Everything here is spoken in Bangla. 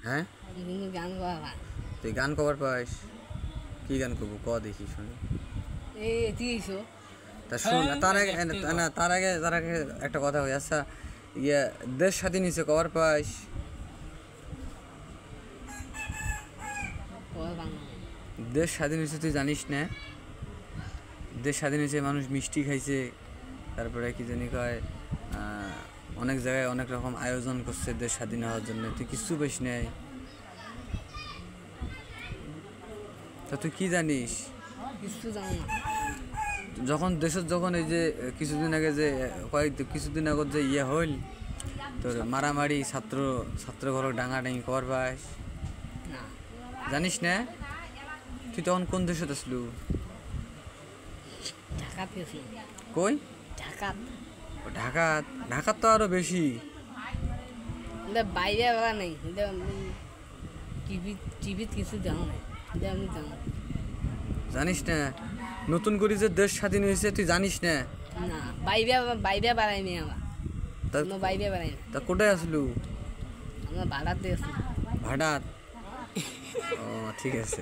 হ্যাঁ কিন্তু গান গাওয়া ভালো। তুই গান কবার পাস? কি গান করবো ক দেখি শুনি। এই এতিয়েছো তা শুন, তার আগে একটা কথা হই। আচ্ছা, ইয়ে দেশ স্বাধীন হয়েছে কবার পাস? কয় বাংলা দেশ স্বাধীন হয়েছে তুই জানিস না? দেশ স্বাধীন হয়েছে, মানুষ মিষ্টি খাইছে, তারপরে কি জানি কয় অনেক জায়গায় অনেক রকম আয়োজন করছে দেশ স্বাধীন হওয়ার জন্য, তুই কিচ্ছু পাইস নাই। তা তুই কি জানিস? কিছু জানো না। যখন এই যে কিছুদিন আগে যে কিছুদিন আগে যে ইয়ে হইল তোর মারামারি, ছাত্র ঘর ডাঙাডাঙি কর পাস? না জানিস না? তুই তখন কোন দেশত আসলু? ঢাকাত গেছি। কই? ঢাকাত ঢাকাত? ঢাকাত তো আরো বেশি। বাইরে বেলা নেই, টিভিত কিছু জানো না, আমি জানো জানিস না নতুন করে যে দেশ স্বাধীন হয়েছে তুই জানিস না? না। বাইরে বাইরে বেড়াইনি আমার, বাইরে বেড়াই না। তা কোথায় আসলু? আমরা ভাড়াতে আছি। ভাড়াত? ও ঠিক আছে।